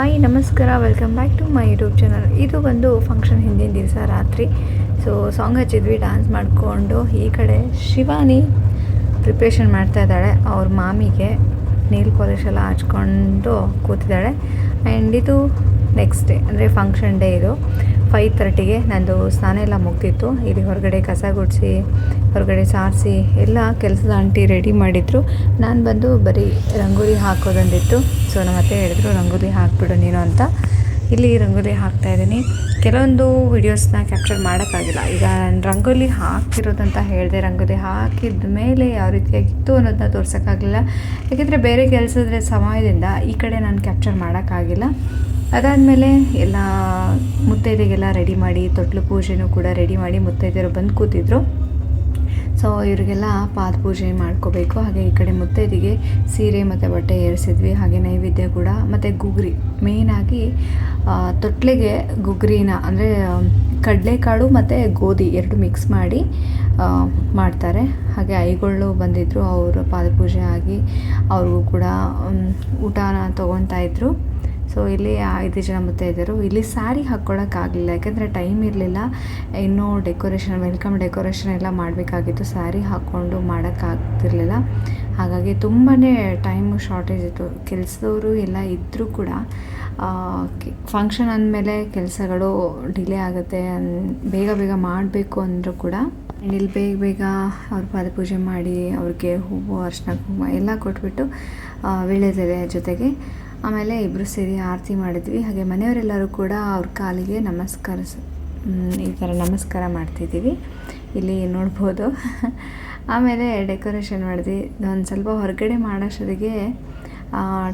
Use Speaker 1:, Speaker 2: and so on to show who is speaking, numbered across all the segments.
Speaker 1: Hi ನಮಸ್ಕಾರ, welcome back to my YouTube channel. ಇದು ಒಂದು ಫಂಕ್ಷನ್ ಹಿಂದಿನ ದಿವಸ ರಾತ್ರಿ. ಸೊ ಸಾಂಗ್ ಹಚ್ಚಿದ್ವಿ, ಡ್ಯಾನ್ಸ್ ಮಾಡಿಕೊಂಡು. ಈ ಕಡೆ ಶಿವಾನಿ ಪ್ರಿಪ್ರೇಷನ್ ಮಾಡ್ತಾ ಇದ್ದಾಳೆ. ಅವ್ರ ಮಾಮಿಗೆ ನೇಲ್ ಪಾಲಿಶ್ ಎಲ್ಲ ಹಚ್ಕೊಂಡು ಕೂತಿದ್ದಾಳೆ. ಆ್ಯಂಡ್ ಇದು ನೆಕ್ಸ್ಟ್ ಡೇ ಅಂದರೆ ಫಂಕ್ಷನ್ ಡೇ. ಇದು 5:30ಗೆ ನಂದು ಸ್ನಾನ ಎಲ್ಲ ಮುಗ್ದಿತ್ತು. ಇಲ್ಲಿ ಹೊರಗಡೆ ಕಸ ಗುಡಿಸಿ, ಹೊರಗಡೆ ಸಾರಿಸಿ ಎಲ್ಲ ಕೆಲಸದ ಆಂಟಿ ರೆಡಿ ಮಾಡಿದರು. ನಾನು ಬಂದು ಬರೀ ರಂಗೋಲಿ ಹಾಕೋದಂದಿತ್ತು. ಸೊ ನಮ್ಮ ಅತ್ತೆ ಹೇಳಿದ್ರು ರಂಗೋಲಿ ಹಾಕಿಬಿಡು ನೀನು ಅಂತ. ಇಲ್ಲಿ ರಂಗೋಲಿ ಹಾಕ್ತಾಯಿದ್ದೀನಿ. ಕೆಲವೊಂದು ವೀಡಿಯೋಸ್ನ ಕ್ಯಾಪ್ಚರ್ ಮಾಡೋಕ್ಕಾಗಿಲ್ಲ. ಈಗ ರಂಗೋಲಿ ಹಾಕ್ತಿರೋದಂತ ಹೇಳಿದೆ. ರಂಗೋಲಿ ಹಾಕಿದ ಮೇಲೆ ಯಾವ ರೀತಿಯಾಗಿತ್ತು ಅನ್ನೋದನ್ನ ತೋರ್ಸೋಕ್ಕಾಗಲಿಲ್ಲ. ಯಾಕೆಂದರೆ ಬೇರೆ ಕೆಲಸದ ಸಮಯದಿಂದ ಈ ಕಡೆ ನಾನು ಕ್ಯಾಪ್ಚರ್ ಮಾಡೋಕ್ಕಾಗಿಲ್ಲ. ಅದಾದಮೇಲೆ ಎಲ್ಲ ಮುತ್ತೈದೆಗೆಲ್ಲ ರೆಡಿ ಮಾಡಿ, ತೊಟ್ಲು ಪೂಜೆನೂ ಕೂಡ ರೆಡಿ ಮಾಡಿ ಮುತ್ತೈದೆಯರು ಬಂದು ಕೂತಿದ್ರು. ಸೊ ಇವರಿಗೆಲ್ಲ ಪಾದ ಪೂಜೆ ಮಾಡ್ಕೋಬೇಕು. ಹಾಗೆ ಈ ಕಡೆ ಮುತ್ತೈದೆಗೆ ಸೀರೆ ಮತ್ತು ಬಟ್ಟೆ ಏರಿಸಿದ್ವಿ. ಹಾಗೆ ನೈವೇದ್ಯ ಕೂಡ, ಮತ್ತು ಗುಗ್ರಿ ಮೇಯ್ನಾಗಿ ತೊಟ್ಲಿಗೆ ಗುಗ್ರಿನ ಅಂದರೆ ಕಡಲೆಕಾಳು ಮತ್ತು ಗೋಧಿ ಎರಡು ಮಿಕ್ಸ್ ಮಾಡಿ ಮಾಡ್ತಾರೆ. ಹಾಗೆ ಐಗಳು ಬಂದಿದ್ದರು, ಅವರು ಪಾದಪೂಜೆ ಆಗಿ ಅವ್ರಿಗೂ ಕೂಡ ಊಟನ ತೊಗೊತಾಯಿದ್ರು. ಸೊ ಇಲ್ಲಿ 5 ಜನ ಮುತ್ತೈದೆಯರು. ಇಲ್ಲಿ ಸ್ಯಾರಿ ಹಾಕ್ಕೊಳ್ಳೋಕ್ಕಾಗಲಿಲ್ಲ, ಯಾಕೆಂದರೆ ಟೈಮ್ ಇರಲಿಲ್ಲ. ಇನ್ನೂ ಡೆಕೋರೇಷನ್, ವೆಲ್ಕಮ್ ಡೆಕೋರೇಷನ್ ಎಲ್ಲ ಮಾಡಬೇಕಾಗಿತ್ತು. ಸ್ಯಾರಿ ಹಾಕ್ಕೊಂಡು ಮಾಡೋಕ್ಕಾಗ್ತಿರ್ಲಿಲ್ಲ. ಹಾಗಾಗಿ ತುಂಬಾ ಟೈಮು ಶಾರ್ಟೇಜ್ ಇತ್ತು. ಕೆಲಸದವರು ಎಲ್ಲ ಇದ್ದರೂ ಕೂಡ ಫಂಕ್ಷನ್ ಅಂದಮೇಲೆ ಕೆಲಸಗಳು ಡಿಲೇ ಆಗುತ್ತೆ. ಬೇಗ ಬೇಗ ಮಾಡಬೇಕು ಅಂದರೂ ಕೂಡ ಇಲ್ಲಿ ಬೇಗ ಬೇಗ ಅವ್ರ ಪಾದಪೂಜೆ ಮಾಡಿ, ಅವ್ರಿಗೆ ಹೂವು, ಅರಿಶಿನ, ಕುಂಕುಮ ಎಲ್ಲ ಕೊಟ್ಬಿಟ್ಟು ವೀಳ್ಯದೆಲೆ ಜೊತೆಗೆ ಆಮೇಲೆ ಇಬ್ಬರು ಸೇರಿ ಆರತಿ ಮಾಡಿದ್ವಿ. ಹಾಗೆ ಮನೆಯವರೆಲ್ಲರೂ ಕೂಡ ಅವ್ರ ಕಾಲಿಗೆ ಈ ಥರ ನಮಸ್ಕಾರ ಮಾಡ್ತಿದ್ದೀವಿ, ಇಲ್ಲಿ ನೋಡ್ಬೋದು. ಆಮೇಲೆ ಡೆಕೋರೇಷನ್ ಮಾಡಿದ್ವಿ. ಒಂದು ಸ್ವಲ್ಪ ಹೊರಗಡೆ ಮಾಡೋಷ್ಟೊತ್ತಿಗೆ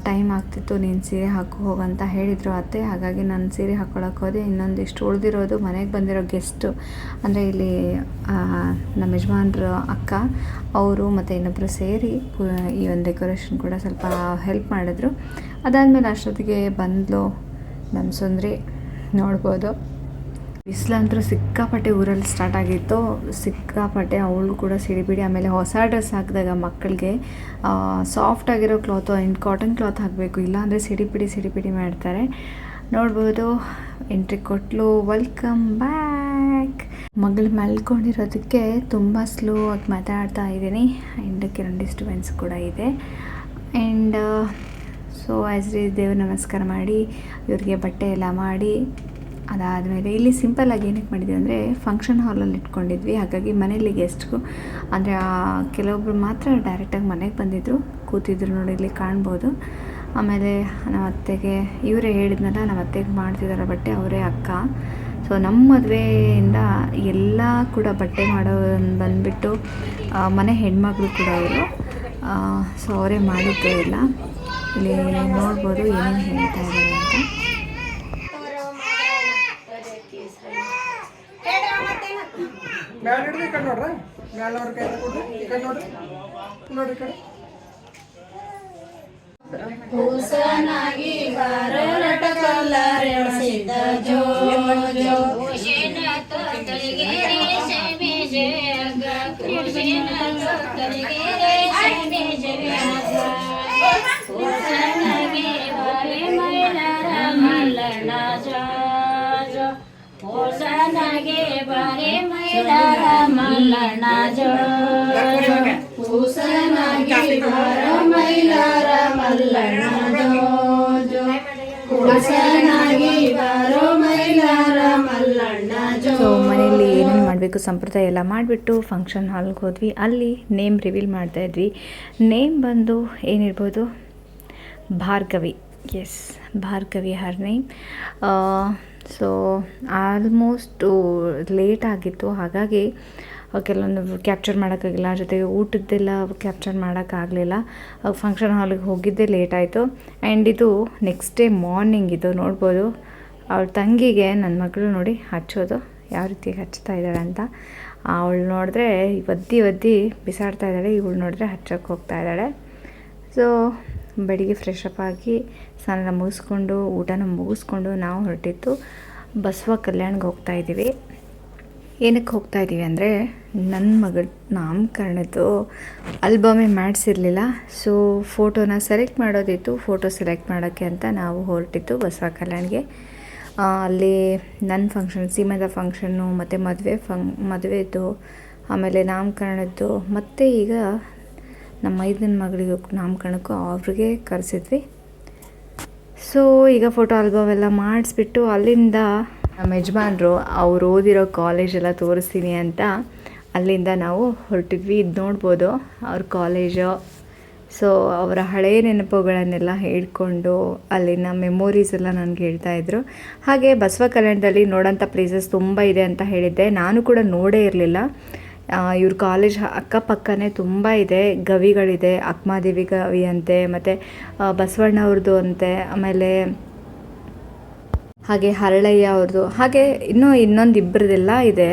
Speaker 1: ಟೈಮ್ ಆಗ್ತಿತ್ತು. ನೀನು ಸೀರೆ ಹಾಕೋ ಹೋಗಂತ ಹೇಳಿದರು ಅತ್ತೆ. ಹಾಗಾಗಿ ನಾನು ಸೀರೆ ಹಾಕ್ಕೊಳಕ್ಕೆ ಹೋದೆ. ಇನ್ನೊಂದಿಷ್ಟು ಉಳಿದಿರೋದು ಮನೆಗೆ ಬಂದಿರೋ ಗೆಸ್ಟು, ಅಂದರೆ ಇಲ್ಲಿ ನಮ್ಮ ಯಜಮಾನ್ರ ಅಕ್ಕ ಅವರು ಮತ್ತು ಇನ್ನೊಬ್ಬರು ಸೇರಿ ಈ ಒಂದು ಡೆಕೋರೇಷನ್ ಕೂಡ ಸ್ವಲ್ಪ ಹೆಲ್ಪ್ ಮಾಡಿದ್ರು. ಅದಾದಮೇಲೆ ಅಷ್ಟೊತ್ತಿಗೆ ಬಂದಳು ನಮ್ಮ ಸುಂದ್ರಿ, ನೋಡ್ಬೋದು. ಬಿಸಿಲಂತೂ ಸಿಕ್ಕಾಪಟ್ಟೆ ಊರಲ್ಲಿ ಸ್ಟಾರ್ಟ್ ಆಗಿತ್ತು, ಸಿಕ್ಕಾಪಟ್ಟೆ. ಅವಳು ಕೂಡ ಸಿಡಿಬಿಡಿ. ಆಮೇಲೆ ಹೊಸ ಡ್ರೆಸ್ ಹಾಕಿದಾಗ ಮಕ್ಕಳಿಗೆ ಸಾಫ್ಟಾಗಿರೋ ಕ್ಲಾತು ಆ್ಯಂಡ್ ಕಾಟನ್ ಕ್ಲಾತ್ ಹಾಕಬೇಕು, ಇಲ್ಲಾಂದರೆ ಸಿಡಿಪಿಡಿ ಮಾಡ್ತಾರೆ. ನೋಡ್ಬೋದು, ಎಂಟ್ರಿ ಕೊಟ್ಲು. Welcome back. ಮಗಳು ಮಲ್ಕೊಂಡಿರೋದಕ್ಕೆ ತುಂಬ ಸ್ಲೋ ಆಗಿ ಮಾತಾಡ್ತಾ ಇದ್ದೀನಿ. ಆ್ಯಂಡ್ ಕೆಲವೊಂದು ಡಿಸ್ಟರ್ಬೆನ್ಸ್ ಕೂಡ ಇದೆ. ಆ್ಯಂಡ್ ಸೊ ದೇವ್ರ ನಮಸ್ಕಾರ ಮಾಡಿ, ಇವ್ರಿಗೆ ಬಟ್ಟೆ ಎಲ್ಲ ಮಾಡಿ, ಅದಾದಮೇಲೆ ಇಲ್ಲಿ ಸಿಂಪಲ್ಲಾಗಿ ಏನಕ್ಕೆ ಮಾಡಿದ್ವಿ ಅಂದರೆ ಫಂಕ್ಷನ್ ಹಾಲಲ್ಲಿ ಇಟ್ಕೊಂಡಿದ್ವಿ. ಹಾಗಾಗಿ ಮನೇಲಿ ಗೆಸ್ಟ್ಗೂ ಅಂದರೆ ಕೆಲವೊಬ್ರು ಮಾತ್ರ ಡೈರೆಕ್ಟಾಗಿ ಮನೆಗೆ ಬಂದಿದ್ದರು, ಕೂತಿದ್ರು ನೋಡಿ, ಇಲ್ಲಿ ಕಾಣ್ಬೋದು. ಆಮೇಲೆ ನಮ್ಮ ಅತ್ತೆಗೆ ಇವರೇ ಹೇಳಿದ್ನಲ್ಲ, ನಮ್ಮ ಅತ್ತೆಗೆ ಮಾಡ್ತಿದ್ದಾರೆ ಬಟ್ಟೆ, ಅವರೇ ಅಕ್ಕ. ಸೊ ನಮ್ಮ ಮದುವೆಯಿಂದ ಎಲ್ಲ ಕೂಡ ಬಟ್ಟೆ ಮಾಡೋ ಬಂದುಬಿಟ್ಟು ಮನೆ ಹೆಣ್ಮಗಳು ಕೂಡ ಅವರು. ಸೊ ಅವರೇ ಮಾಡಿದ್ದು ಎಲ್ಲ. ಇಲ್ಲಿ ನೋಡ್ಬೋದು ಏನೇನು ಹೇಳ್ತಾ ಇದ್ದಾರೆ ಅಂತ.
Speaker 2: ಕೂಸನಾಗಿ ಬಾರಟ ಕಲ್ಲರೆಸಿದ ಜೋ ಜೋ ಕೂಸಿನ ತೊತ್ತಲಿಗೆ ರೇಷಮೆ ಜಗ, ಕೂಸಿನ ತೊತ್ತಲಿಗೆ ರೇಷಮೆ ಜಗ, ಕೂಸನಾಗಿ ಬಾರಿ ಮೈಲಾರ ಮಲ್ಲಣ್ಣ ಜೋ ಜೋ, ಕೂಸನಾಗಿ ಬಾರಿ ಮೈಲಾರ ಮಲ್ಲಣ್ಣ ಜೋ ಜೋ, ಕೂಸನಾಗಿ ಬಾರ ಮೈಲಾರ ಮಲ್ಲಣ್ಣ ಜೋ ಜೋ, ಕೂಸನಾಗಿ ಬಾರೋ ಮೈಲಾರ ಮಲ್ಲಣ್ಣ ಜೋ.
Speaker 1: ಸೊ ಮನೆಯಲ್ಲಿ ಏನೇನು ಮಾಡಬೇಕು ಸಂಪ್ರದಾಯ ಎಲ್ಲ ಮಾಡಿಬಿಟ್ಟು ಫಂಕ್ಷನ್ ಹಾಲ್ಗೆ ಹೋದ್ವಿ. ಅಲ್ಲಿ ನೇಮ್ ರಿವೀಲ್ ಮಾಡ್ತಾಯಿದ್ವಿ. ನೇಮ್ ಬಂದು ಏನಿರ್ಬೋದು, Bhargavi. Yes, Bhargavi her name. So almost late ಆಗಿತ್ತು, ಹಾಗಾಗಿ ಕೆಲವೊಂದು ಕ್ಯಾಪ್ಚರ್ ಮಾಡೋಕ್ಕಾಗಿಲ್ಲ. ಜೊತೆಗೆ ಊಟದ್ದೆಲ್ಲ ಕ್ಯಾಪ್ಚರ್ ಮಾಡೋಕ್ಕಾಗಲಿಲ್ಲ. ಫಂಕ್ಷನ್ ಹಾಲಿಗೆ ಹೋಗಿದ್ದೇ ಲೇಟ್ ಆಯಿತು. ಆ್ಯಂಡ್ ಇದು ನೆಕ್ಸ್ಟ್ ಡೇ ಮಾರ್ನಿಂಗ್. ಇದು ನೋಡ್ಬೋದು, ಅವಳ ತಂಗಿಗೆ ನನ್ನ ಮಗಳು ನೋಡಿ ಹಚ್ಚೋದು ಯಾವ ರೀತಿ ಹಚ್ತಾ ಇದ್ದಾಳೆ ಅಂತ. ಅವಳು ನೋಡಿದ್ರೆ ಒದ್ದಿ ಬಿಸಾಡ್ತಾ ಇದ್ದಾಳೆ, ಇವಳು ನೋಡಿದ್ರೆ ಹಚ್ಚೋಕ್ಕೆ ಹೋಗ್ತಾ ಇದ್ದಾಳೆ. ಸೊ ಬೆಳಿಗ್ಗೆ ಫ್ರೆಶ್ ಅಪ್ ಆಗಿ ಸ್ನಾನ ಮುಗಿಸ್ಕೊಂಡು, ಊಟನ ಮುಗಿಸ್ಕೊಂಡು ನಾವು ಹೊರಟಿತ್ತು ಬಸವ ಕಲ್ಯಾಣ್ಗೆ ಹೋಗ್ತಾಯಿದ್ದೀವಿ. ಏನಕ್ಕೆ ಹೋಗ್ತಾ ಇದ್ದೀವಿ ಅಂದರೆ ನನ್ನ ಮಗಳ ನಾಮಕರಣದ್ದು ಆಲ್ಬಮೇ ಮಾಡಿಸಿರಲಿಲ್ಲ. ಸೊ ಫೋಟೋನ ಸೆಲೆಕ್ಟ್ ಮಾಡೋದಿತ್ತು. ಫೋಟೋ ಸೆಲೆಕ್ಟ್ ಮಾಡೋಕ್ಕೆ ಅಂತ ನಾವು ಹೊರಟಿದ್ದು ಬಸವ ಕಲ್ಯಾಣ್ಗೆ. ಅಲ್ಲಿ ನನ್ನ ಫಂಕ್ಷನ್, ಸೀಮದ ಫಂಕ್ಷನ್ನು ಮತ್ತು ಮದುವೆದು, ಆಮೇಲೆ ನಾಮಕರಣದ್ದು, ಮತ್ತು ಈಗ ನಮ್ಮ ಮೈದನ ಮಗಳಿಗೂ ನಾಮಕರಣಕ್ಕೂ ಅವ್ರಿಗೆ ಕರೆಸಿದ್ವಿ. ಸೊ ಈಗ ಫೋಟೋ ಆಲ್ಬಮ್ ಎಲ್ಲ ಮಾಡಿಸ್ಬಿಟ್ಟು ಅಲ್ಲಿಂದ ನಮ್ಮ ಯಜಮಾನ್ರು ಅವ್ರು ಓದಿರೋ ಕಾಲೇಜೆಲ್ಲ ತೋರಿಸ್ತೀನಿ ಅಂತ ಅಲ್ಲಿಂದ ನಾವು ಹೊರಟಿದ್ವಿ. ಇದು ನೋಡ್ಬೋದು ಅವ್ರ ಕಾಲೇಜು. ಸೊ ಅವರ ಹಳೆಯ ನೆನಪುಗಳನ್ನೆಲ್ಲ ಹೇಳ್ಕೊಂಡು ಅಲ್ಲಿನ ಮೆಮೊರೀಸ್ ಎಲ್ಲ ನನಗೆ ಹೇಳ್ತಾಯಿದ್ರು. ಹಾಗೆ ಬಸವ ಕಲ್ಯಾಣದಲ್ಲಿ ನೋಡೋಂಥ ಪ್ಲೇಸಸ್ ತುಂಬ ಇದೆ ಅಂತ ಹೇಳಿದ್ದೆ. ನಾನು ಕೂಡ ನೋಡೇ ಇರಲಿಲ್ಲ. ಇವ್ರ ಕಾಲೇಜ್ ಅಕ್ಕಪಕ್ಕನೇ ತುಂಬ ಇದೆ, ಗವಿಗಳಿದೆ. ಅಕ್ಕಮಹಾದೇವಿ ಗವಿ ಅಂತೆ, ಮತ್ತು ಬಸವಣ್ಣವ್ರದ್ದು ಅಂತೆ, ಆಮೇಲೆ ಹಾಗೆ ಹರಳಯ್ಯ ಅವ್ರದ್ದು, ಹಾಗೆ ಇನ್ನೊಂದು ಇಬ್ಬರದೆಲ್ಲ ಇದೆ.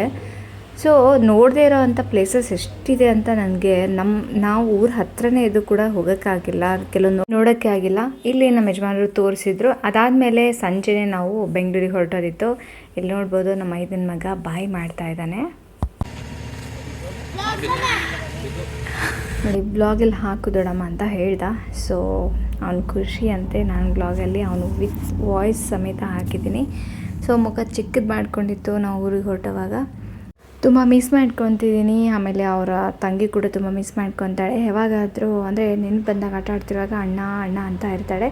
Speaker 1: ಸೊ ನೋಡದೇ ಇರೋ ಅಂಥ ಪ್ಲೇಸಸ್ ಎಷ್ಟಿದೆ ಅಂತ ನನಗೆ ನಾವು ಊರ ಹತ್ರನೇ ಇದು ಕೂಡ ಹೋಗೋಕ್ಕಾಗಿಲ್ಲ, ಕೆಲವೊಂದು ನೋಡೋಕ್ಕೆ ಆಗಿಲ್ಲ. ಇಲ್ಲಿ ನಮ್ಮ ಯಜಮಾನರು ತೋರಿಸಿದ್ರು. ಅದಾದಮೇಲೆ ಸಂಜೆನೇ ನಾವು ಬೆಂಗಳೂರಿಗೆ ಹೊರಟೋದಿತ್ತು. ಇಲ್ಲಿ ನೋಡ್ಬೋದು ನಮ್ಮ ಮೈದನ ಮಗ ಬಾಯ್ ಮಾಡ್ತಾ ಇದ್ದಾನೆ ನೋಡಿ. ಬ್ಲಾಗಲ್ಲಿ ಹಾಕು ದೊಡ್ಡಮ್ಮ ಅಂತ ಹೇಳ್ದ. ಸೊ ಅವ್ನು ಖುಷಿ ಅಂತೆ. ನಾನು ಬ್ಲಾಗಲ್ಲಿ ಅವನು ವಿತ್ ವಾಯ್ಸ್ ಸಮೇತ ಹಾಕಿದ್ದೀನಿ. ಸೊ ಮುಖ ಚಿಕ್ಕದು ಮಾಡ್ಕೊಂಡಿತ್ತು ನಾವು ಊರಿಗೆ ಹೊರಟವಾಗ. ತುಂಬ ಮಿಸ್ ಮಾಡ್ಕೊತಿದ್ದೀನಿ. ಆಮೇಲೆ ಅವರ ತಂಗಿ ಕೂಡ ತುಂಬ ಮಿಸ್ ಮಾಡ್ಕೊತಾಳೆ. ಯಾವಾಗಾದರೂ ಅಂದರೆ ನೆನಪು ಬಂದಾಗ ಆಟ ಆಡ್ತಿರುವಾಗ ಅಣ್ಣ ಅಣ್ಣ ಅಂತ ಇರ್ತಾಳೆ.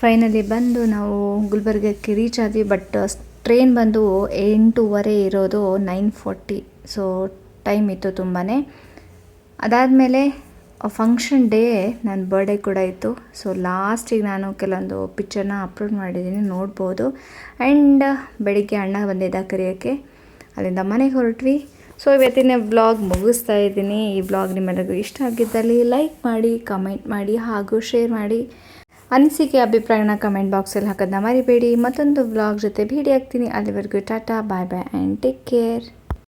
Speaker 1: ಫೈನಲಿ ಬಂದು ನಾವು ಗುಲ್ಬರ್ಗಕ್ಕೆ ರೀಚ್ ಆದ್ವಿ. ಬಟ್ ಟ್ರೈನ್ ಬಂದು 8:15 ಇರೋದು 9:40. ಸೊ ಟೈಮ್ ಇತ್ತು ತುಂಬಾ. ಅದಾದಮೇಲೆ ಫಂಕ್ಷನ್ ಡೇ ನನ್ನ ಬರ್ಡೇ ಕೂಡ ಇತ್ತು. ಸೊ ಲಾಸ್ಟಿಗೆ ನಾನು ಕೆಲವೊಂದು ಪಿಕ್ಚರ್ನ ಅಪ್ಲೋಡ್ ಮಾಡಿದ್ದೀನಿ, ನೋಡ್ಬೋದು. ಆ್ಯಂಡ್ ಬೆಳಿಗ್ಗೆ ಅಣ್ಣ ಬಂದಿದ್ದ ಕರೆಯೋಕ್ಕೆ, ಅಲ್ಲಿಂದ ಮನೆಗೆ ಹೊರಟ್ವಿ. ಸೊ ಇವತ್ತಿನ ವ್ಲಾಗ್ ಮುಗಿಸ್ತಾ ಇದ್ದೀನಿ. ಈ ವ್ಲಾಗ್ ನಿಮ್ಮೆಲ್ಲರಿಗೂ ಇಷ್ಟ ಆಗಿದ್ದಲ್ಲಿ ಲೈಕ್ ಮಾಡಿ, ಕಮೆಂಟ್ ಮಾಡಿ, ಹಾಗೂ ಶೇರ್ ಮಾಡಿ. ಅನಿಸಿಕೆ ಅಭಿಪ್ರಾಯನ ಕಮೆಂಟ್ ಬಾಕ್ಸಲ್ಲಿ ಹಾಕೋದನ್ನ ಮರಿಬೇಡಿ. ಮತ್ತೊಂದು ವ್ಲಾಗ್ ಜೊತೆ ಭೇಟಿ ಆಗ್ತೀನಿ. ಅಲ್ಲಿವರೆಗೂ ಟಾಟಾ, ಬಾಯ್ ಬಾಯ್ ಆ್ಯಂಡ್ ಟೇಕ್ ಕೇರ್.